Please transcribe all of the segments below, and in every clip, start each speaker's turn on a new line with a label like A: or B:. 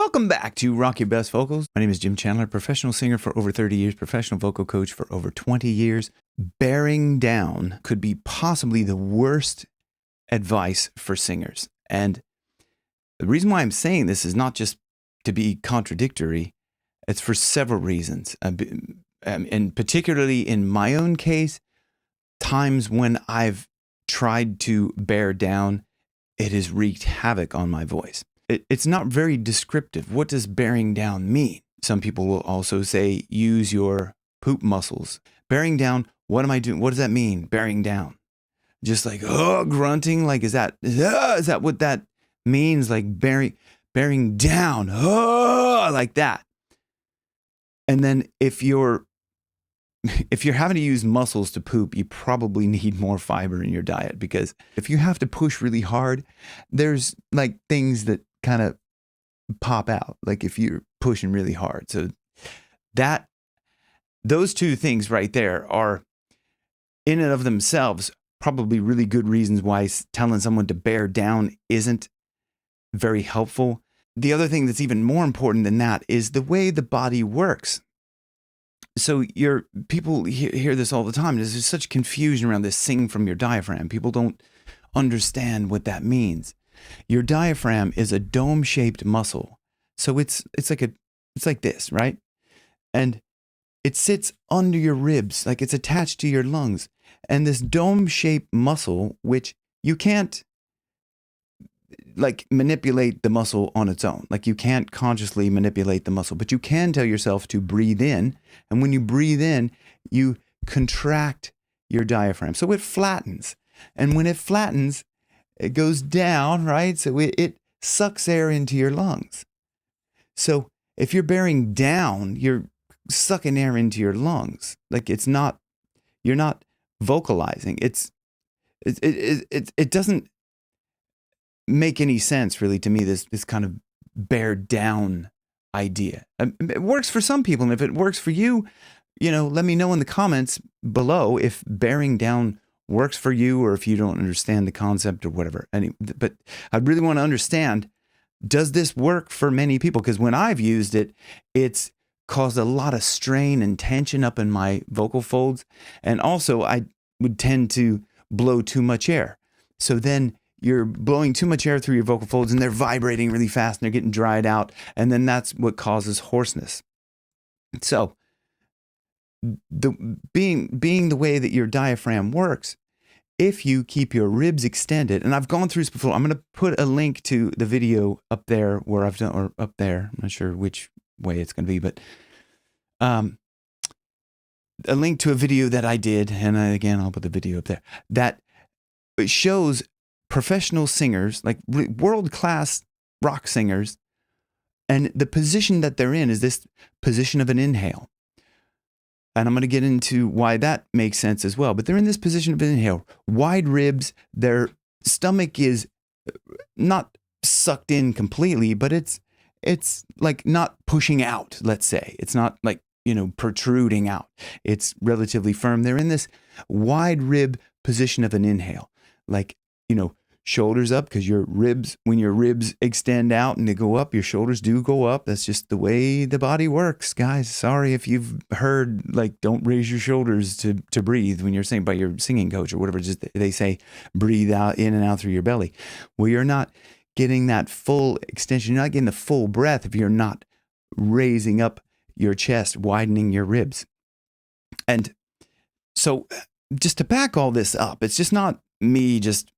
A: Welcome back to Rock Your Best Vocals. My name is Jim Chandler, professional singer for over 30 years, professional vocal coach for over 20 years. Bearing down could be possibly the worst advice for singers. And the reason why I'm saying this is not just to be contradictory, it's for several reasons. And particularly in my own case, times when I've tried to bear down, it has wreaked havoc on my voice. It's not very descriptive. What does bearing down mean? Some people will also say, use your poop muscles. Bearing down, what am I doing? What does that mean, bearing down? Just like, grunting? Like, is that what that means? Like bearing down, like that. And then if you're having to use muscles to poop, you probably need more fiber in your diet, because if you have to push really hard, there's like things that kind of pop out, like if you're pushing really hard. So those two things right there are in and of themselves probably really good reasons why telling someone to bear down isn't very helpful. The other thing that's even more important than that is the way the body works. So people hear this all the time. There's such confusion around this sing from your diaphragm. People don't understand what that means. Your diaphragm is a dome-shaped muscle. So it's like this, right? And it sits under your ribs, like it's attached to your lungs. And this dome-shaped muscle, which you can't like manipulate the muscle on its own. Like you can't consciously manipulate the muscle, but you can tell yourself to breathe in. And when you breathe in, you contract your diaphragm. So it flattens. And when it flattens, it goes down, right? So it sucks air into your lungs. So if you're bearing down, you're sucking air into your lungs. Like you're not vocalizing. It doesn't make any sense really to me, this kind of bear down idea. It works for some people, and if it works for you, let me know in the comments below if bearing down works for you, or if you don't understand the concept or whatever. But I really want to understand, does this work for many people? Because when I've used it, it's caused a lot of strain and tension up in my vocal folds. And also I would tend to blow too much air. So then you're blowing too much air through your vocal folds and they're vibrating really fast and they're getting dried out. And then that's what causes hoarseness. So being the way that your diaphragm works, if you keep your ribs extended, and I've gone through this before, I'm going to put a link to the video up there where I've done, or up there, I'm not sure which way it's going to be, but a link to a video that I did, and again, I'll put the video up there, that shows professional singers, like world-class rock singers, and the position that they're in is this position of an inhale. And I'm going to get into why that makes sense as well. But they're in this position of inhale, wide ribs. Their stomach is not sucked in completely, but it's like not pushing out, let's say. It's not like, protruding out. It's relatively firm. They're in this wide rib position of an inhale, like, shoulders up, because when your ribs extend out and they go up, your shoulders do go up. That's just the way the body works, guys. Sorry if you've heard, like, don't raise your shoulders to breathe when you're saying by your singing coach or whatever. Just they say breathe out, in and out through your belly. Well, you're not getting that full extension. You're not getting the full breath if you're not raising up your chest, widening your ribs. And so just to back all this up, it's just not me just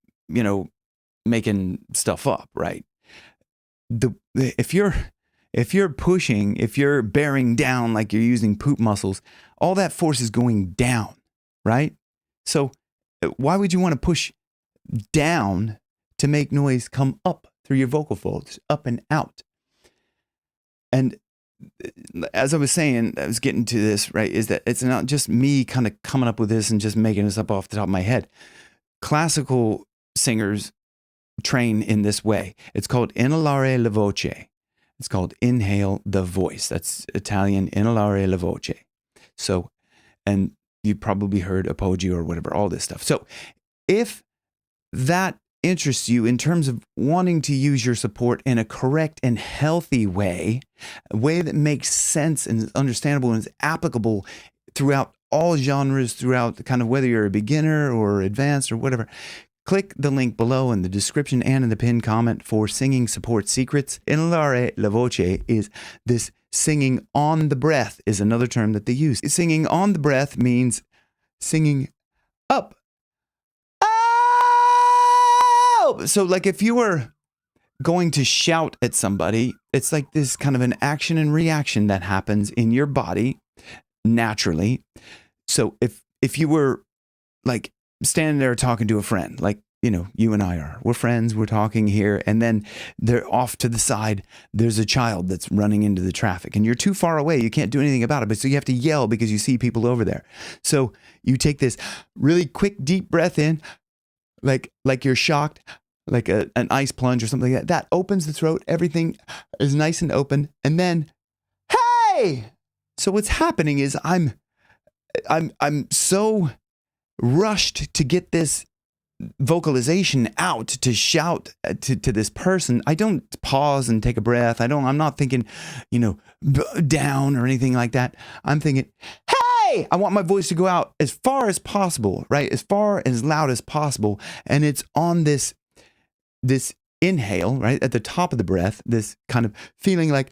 A: making stuff up, right? If you're pushing, if you're bearing down, like you're using poop muscles, all that force is going down, right? So why would you want to push down to make noise come up through your vocal folds, up and out? And as I was saying, I was getting to this, right, is that it's not just me kind of coming up with this and just making this up off the top of my head. Classical singers train in this way. It's called inhalare la voce. It's called inhale the voice. That's Italian, inhalare la voce. So, and you probably heard apogee or whatever, all this stuff. So if that interests you in terms of wanting to use your support in a correct and healthy way, a way that makes sense and is understandable and is applicable throughout all genres, throughout kind of whether you're a beginner or advanced or whatever, click the link below in the description and in the pinned comment for Singing Support Secrets. Inhalare la voce is this singing on the breath is another term that they use. Singing on the breath means singing up. Oh! So like if you were going to shout at somebody, it's like this kind of an action and reaction that happens in your body naturally. So if you were like standing there talking to a friend, like, you know, you and I are, we're friends, we're talking here, and then they're off to the side, there's a child that's running into the traffic and you're too far away, you can't do anything about it, but so you have to yell because you see people over there. So you take this really quick deep breath in, like you're shocked, like an ice plunge or something like that. That opens the throat, everything is nice and open, and then hey. So what's happening is I'm so rushed to get this vocalization out, to shout to this person. I don't pause and take a breath. I'm not thinking, you know, down or anything like that. I'm thinking, hey, I want my voice to go out as far as possible, right? As far and as loud as possible. And it's on this inhale, right? At the top of the breath, this kind of feeling like,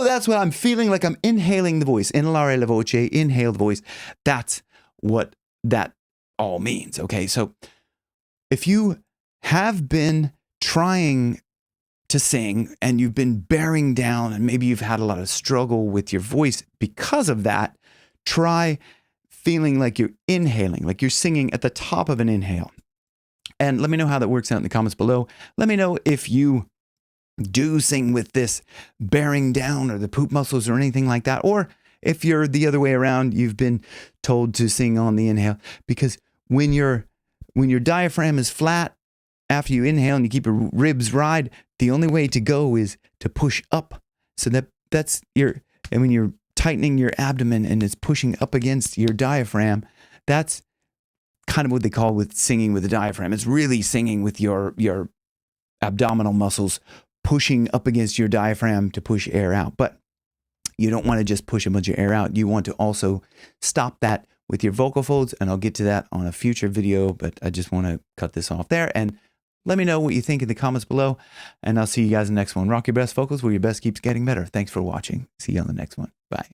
A: that's what I'm feeling, like I'm inhaling the voice. Inhalare la voce, inhale the voice. That's what that all means. Okay, so if you have been trying to sing and you've been bearing down and maybe you've had a lot of struggle with your voice because of that, try feeling like you're inhaling, like you're singing at the top of an inhale. And let me know how that works out in the comments below. Let me know if you do sing with this bearing down or the poop muscles or anything like that. Or if you're the other way around, you've been told to sing on the inhale, because when your diaphragm is flat after you inhale and you keep your ribs wide, the only way to go is to push up. So that's and when you're tightening your abdomen and it's pushing up against your diaphragm, that's kind of what they call with singing with the diaphragm. It's really singing with your abdominal muscles pushing up against your diaphragm to push air out. But you don't want to just push a bunch of air out. You want to also stop that with your vocal folds, and I'll get to that on a future video, but I just want to cut this off there. And let me know what you think in the comments below, and I'll see you guys in the next one. Rock your best vocals where your best keeps getting better. Thanks for watching. See you on the next one.